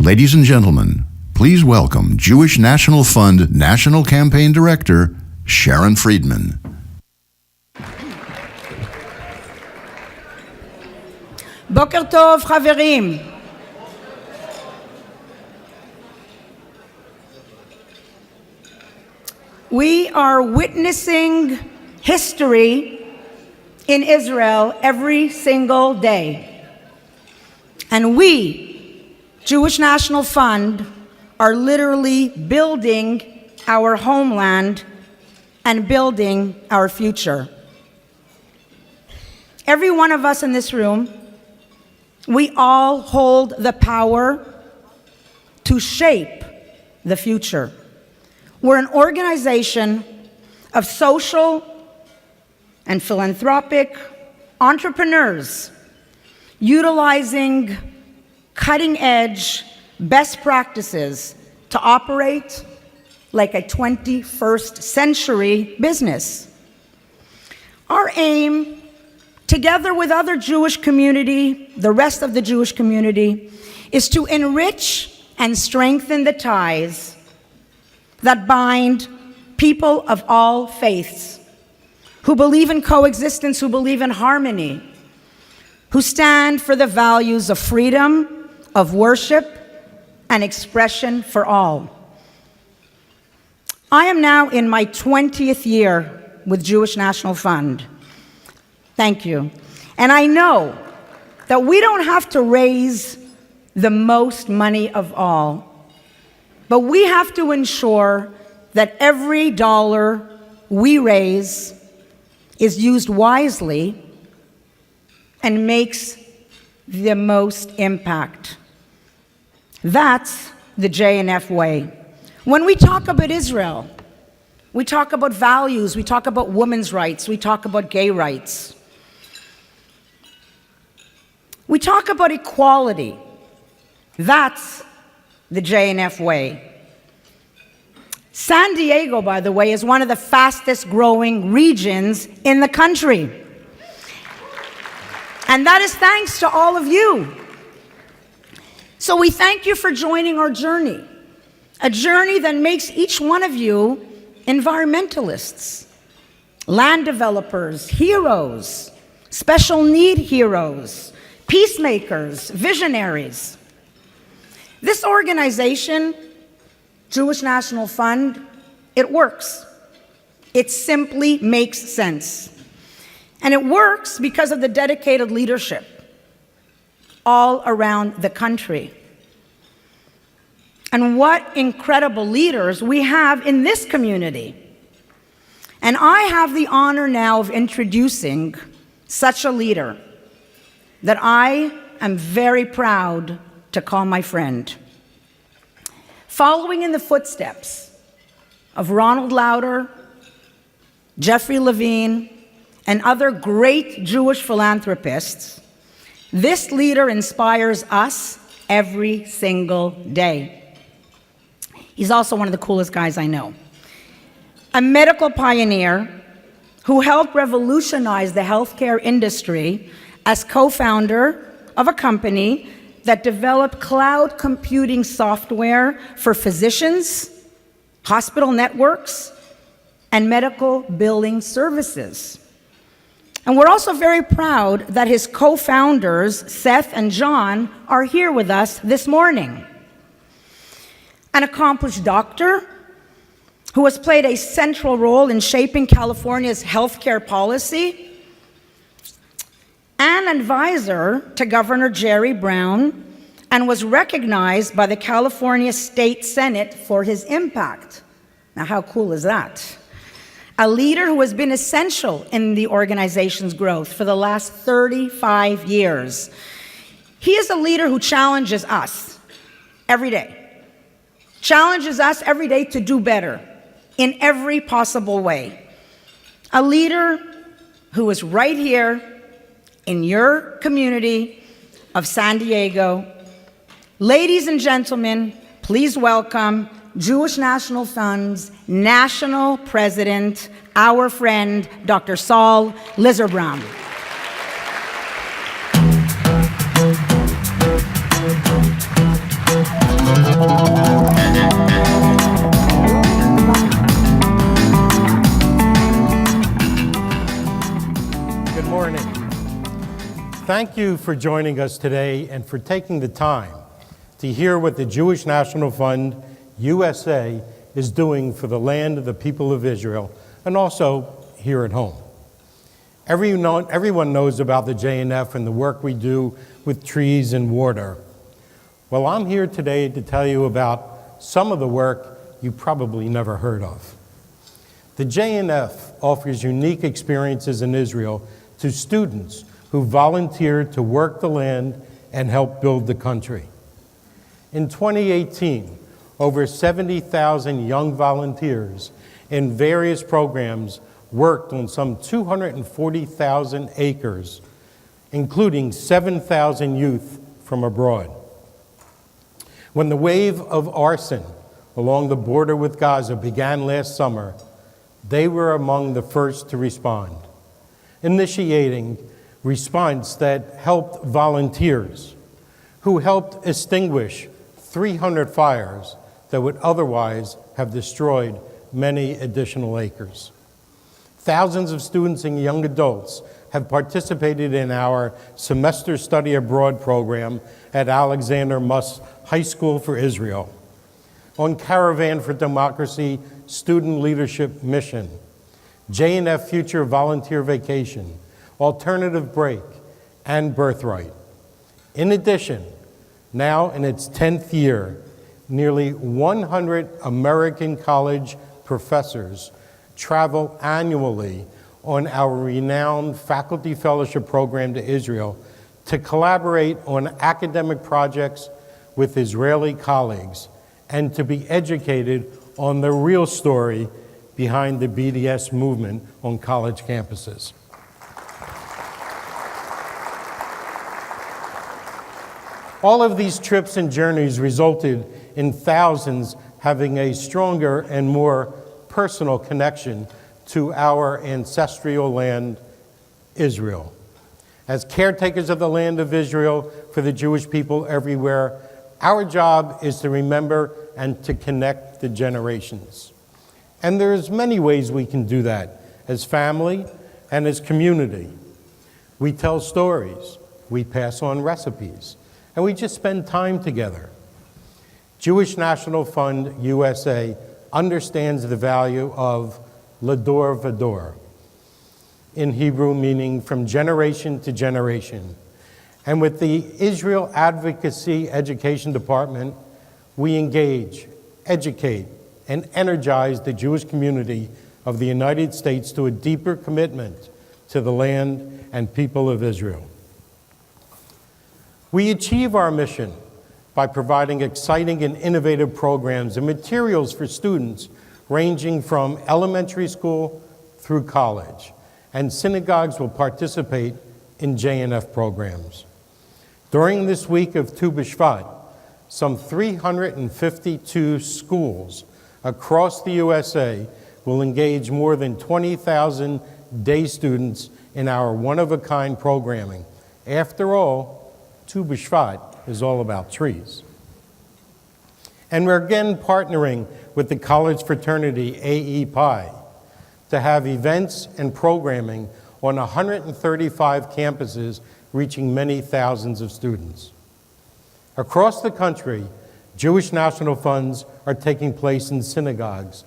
Ladies and gentlemen, please welcome Jewish National Fund National Campaign Director, Sharon Friedman. Boker Tov, Chaverim. We are witnessing history in Israel every single day. And we, Jewish National Fund, are literally building our homeland and building our future. Every one of us in this room, we all hold the power to shape the future. We're an organization of social and philanthropic entrepreneurs utilizing cutting-edge best practices to operate like a 21st century business. Our aim, together with other Jewish community, the rest of the Jewish community, is to enrich and strengthen the ties that bind people of all faiths, who believe in coexistence, who believe in harmony, who stand for the values of freedom, of worship, and expression for all. I am now in my 20th year with Jewish National Fund. Thank you. And I know that we don't have to raise the most money of all, but we have to ensure that every dollar we raise is used wisely and makes the most impact. That's the J&F way. When we talk about Israel, we talk about values, we talk about women's rights, we talk about gay rights. We talk about equality. That's the J&F way. San Diego, by the way, is one of the fastest growing regions in the country. And that is thanks to all of you. So we thank you for joining our journey, a journey that makes each one of you environmentalists, land developers, heroes, special need heroes, peacemakers, visionaries. This organization, Jewish National Fund, it works. It simply makes sense. And it works because of the dedicated leadership all around the country. And what incredible leaders we have in this community. And I have the honor now of introducing such a leader that I am very proud to call my friend. Following in the footsteps of Ronald Lauder, Jeffrey Levine, and other great Jewish philanthropists, this leader inspires us every single day. He's also one of the coolest guys I know. A medical pioneer who helped revolutionize the healthcare industry as co-founder of a company that developed cloud computing software for physicians, hospital networks, and medical billing services. And we're also very proud that his co-founders, Seth and John, are here with us this morning. An accomplished doctor who has played a central role in shaping California's healthcare policy, an advisor to Governor Jerry Brown, and was recognized by the California State Senate for his impact. Now, how cool is that? A leader who has been essential in the organization's growth for the last 35 years. He is a leader who challenges us every day. Challenges us every day to do better in every possible way. A leader who is right here in your community of San Diego. Ladies and gentlemen, please welcome Jewish National Fund's National President, our friend, Dr. Saul Lizerbram. Thank you for joining us today and for taking the time to hear what the Jewish National Fund, USA, is doing for the land of the people of Israel, and also here at home. Everyone knows about the JNF and the work we do with trees and water. Well, I'm here today to tell you about some of the work you probably never heard of. The JNF offers unique experiences in Israel to students who volunteer to work the land and help build the country. In 2018, over 70,000 young volunteers in various programs worked on some 240,000 acres, including 7,000 youth from abroad. When the wave of arson along the border with Gaza began last summer, they were among the first to respond, initiating response that helped volunteers who helped extinguish 300 fires that would otherwise have destroyed many additional acres. Thousands of students and young adults have participated in our semester study abroad program at Alexander Muss High School for Israel, on Caravan for Democracy Student Leadership Mission, JNF Future Volunteer Vacation, Alternative Break, and Birthright. In addition, now in its 10th year, nearly 100 American college professors travel annually on our renowned faculty fellowship program to Israel to collaborate on academic projects with Israeli colleagues and to be educated on the real story behind the BDS movement on college campuses. All of these trips and journeys resulted in thousands having a stronger and more personal connection to our ancestral land, Israel. As caretakers of the land of Israel for the Jewish people everywhere, our job is to remember and to connect the generations. And there's many ways we can do that as family and as community. We tell stories, we pass on recipes, and we just spend time together. Jewish National Fund USA understands the value of Lador Vador, in Hebrew meaning from generation to generation. And with the Israel Advocacy Education Department, we engage, educate, and energize the Jewish community of the United States to a deeper commitment to the land and people of Israel. We achieve our mission by providing exciting and innovative programs and materials for students ranging from elementary school through college, and synagogues will participate in JNF programs. During this week of Tu B'Shvat, some 352 schools across the USA will engage more than 20,000 day students in our one-of-a-kind programming. After all, Tu B'Shvat is all about trees. And we're again partnering with the college fraternity AE to have events and programming on 135 campuses reaching many thousands of students. Across the country, Jewish National Funds are taking place in synagogues,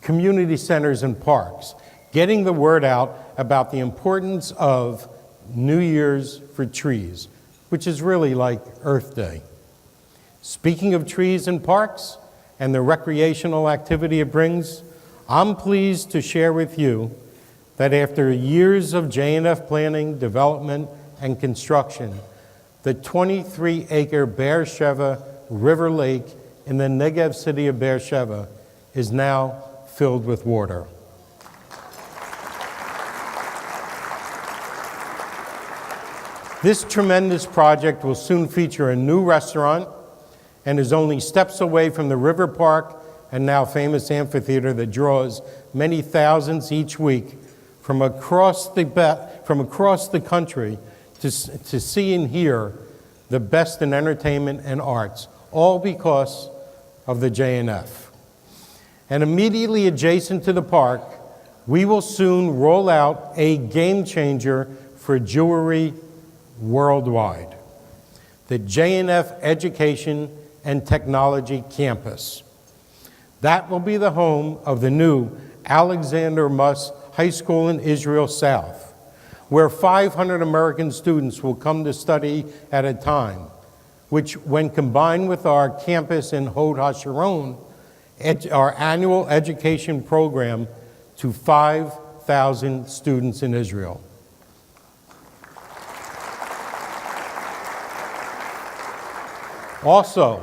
community centers, and parks, getting the word out about the importance of New Year's for trees, which is really like Earth Day. Speaking of trees and parks and the recreational activity it brings, I'm pleased to share with you that after years of JNF planning, development, and construction, the 23-acre Beersheba River Lake in the Negev city of Beersheba is now filled with water. This tremendous project will soon feature a new restaurant and is only steps away from the river park and now famous amphitheater that draws many thousands each week from across the country to see and hear the best in entertainment and arts, all because of the JNF. And immediately adjacent to the park, we will soon roll out a game changer for jewelry worldwide. The J&F Education and Technology Campus. That will be the home of the new Alexander Muss High School in Israel South, where 500 American students will come to study at a time, which, when combined with our campus in Hod HaSharon, our annual education program to 5,000 students in Israel. Also,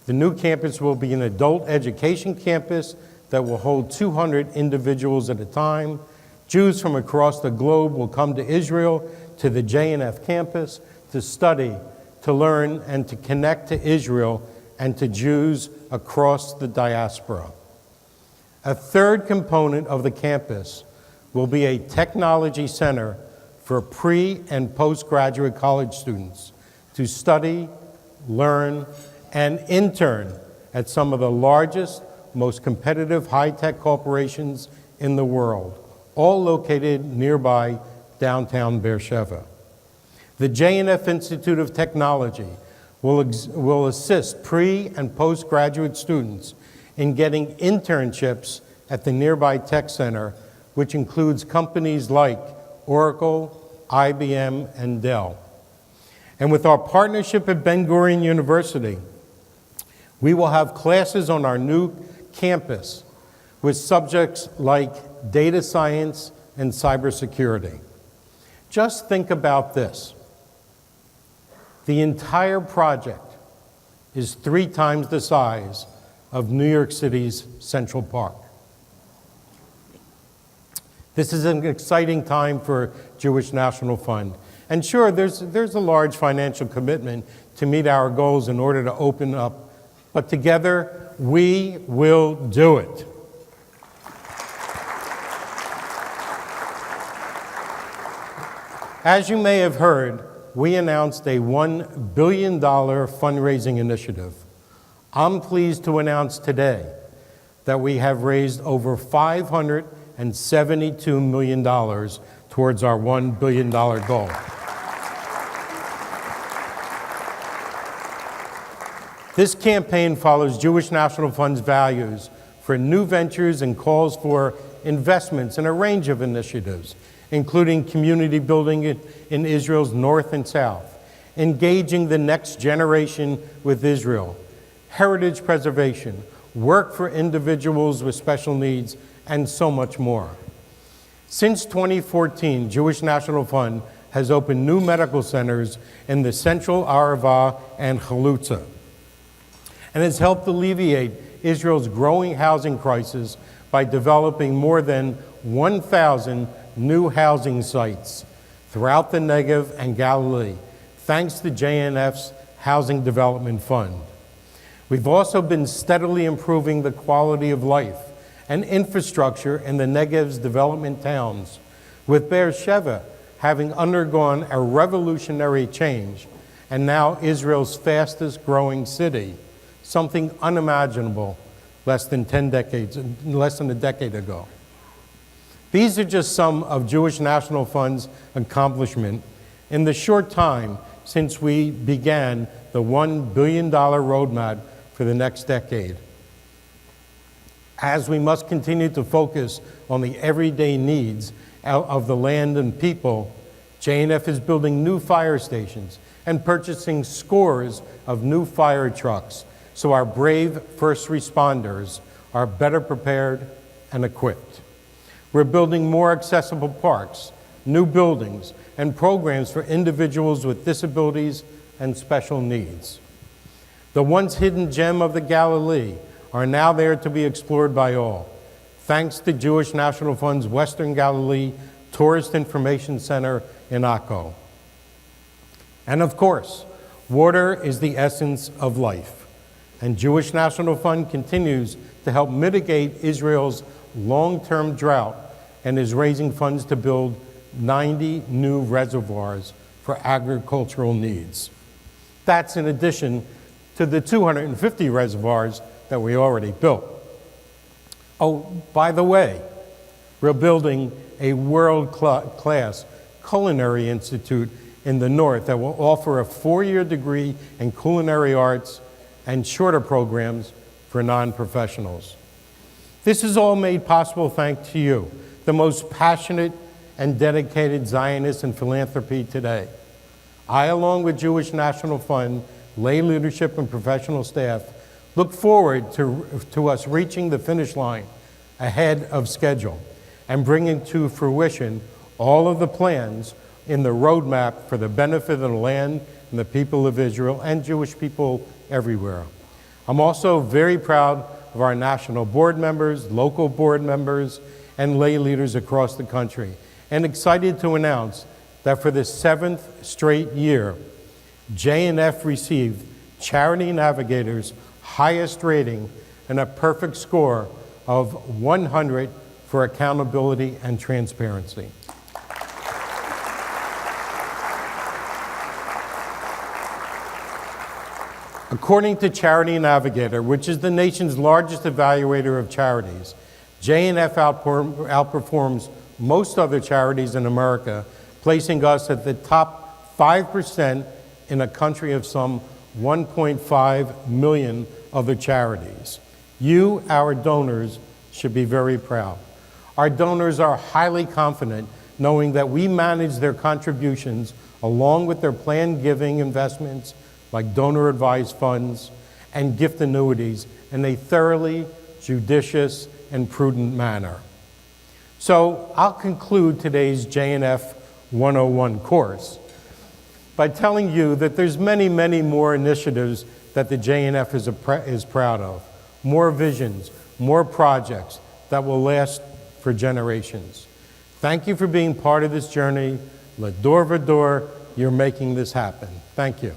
the new campus will be an adult education campus that will hold 200 individuals at a time. Jews from across the globe will come to Israel, to the J&F campus, to study, to learn, and to connect to Israel and to Jews across the diaspora. A third component of the campus will be a technology center for pre- and postgraduate college students to study, learn, and intern at some of the largest, most competitive high-tech corporations in the world, all located nearby downtown Beersheba. The J&F Institute of Technology will assist pre- and postgraduate students in getting internships at the nearby tech center, which includes companies like Oracle, IBM, and Dell. And with our partnership at Ben-Gurion University, we will have classes on our new campus with subjects like data science and cybersecurity. Just think about this. The entire project is 3 times the size of New York City's Central Park. This is an exciting time for Jewish National Fund. And sure, there's a large financial commitment to meet our goals in order to open up, but together we will do it. As you may have heard, we announced a $1 billion fundraising initiative. I'm pleased to announce today that we have raised over $572 million towards our $1 billion goal. This campaign follows Jewish National Fund's values for new ventures and calls for investments in a range of initiatives, including community building in Israel's north and south, engaging the next generation with Israel, heritage preservation, work for individuals with special needs, and so much more. Since 2014, Jewish National Fund has opened new medical centers in the Central Arava and Chalutza, and has helped alleviate Israel's growing housing crisis by developing more than 1,000 new housing sites throughout the Negev and Galilee, thanks to J&F's Housing Development Fund. We've also been steadily improving the quality of life and infrastructure in the Negev's development towns, with Beersheba having undergone a revolutionary change and now Israel's fastest growing city, something unimaginable less than a decade ago. These are just some of Jewish National Fund's accomplishments in the short time since we began the $1 billion roadmap for the next decade. As we must continue to focus on the everyday needs of the land and people, J&F is building new fire stations and purchasing scores of new fire trucks so our brave first responders are better prepared and equipped. We're building more accessible parks, new buildings, and programs for individuals with disabilities and special needs. The once hidden gem of the Galilee are now there to be explored by all, thanks to Jewish National Fund's Western Galilee Tourist Information Center in Akko. And of course, water is the essence of life, and Jewish National Fund continues to help mitigate Israel's long-term drought and is raising funds to build 90 new reservoirs for agricultural needs. That's in addition to the 250 reservoirs that we already built. Oh, by the way, we're building a world-class culinary institute in the North that will offer a 4-year degree in culinary arts and shorter programs for non-professionals. This is all made possible thanks to you, the most passionate and dedicated Zionists in philanthropy today. I, along with Jewish National Fund, lay leadership and professional staff, look forward to us reaching the finish line ahead of schedule and bringing to fruition all of the plans in the roadmap for the benefit of the land and the people of Israel and Jewish people everywhere. I'm also very proud of our national board members, local board members, and lay leaders across the country, and excited to announce that for the 7th straight year, J&F received Charity Navigator's highest rating and a perfect score of 100 for accountability and transparency. According to Charity Navigator, which is the nation's largest evaluator of charities, J&F outperforms most other charities in America, placing us at the top 5% in a country of some 1.5 million other charities. You, our donors, should be very proud. Our donors are highly confident knowing that we manage their contributions along with their planned giving investments like donor-advised funds and gift annuities in a thoroughly judicious and prudent manner. So I'll conclude today's J&F 101 course by telling you that there's many, many more initiatives that the J&F is proud of, more visions, more projects that will last for generations. Thank you for being part of this journey. L'dor v'dor, you're making this happen. Thank you.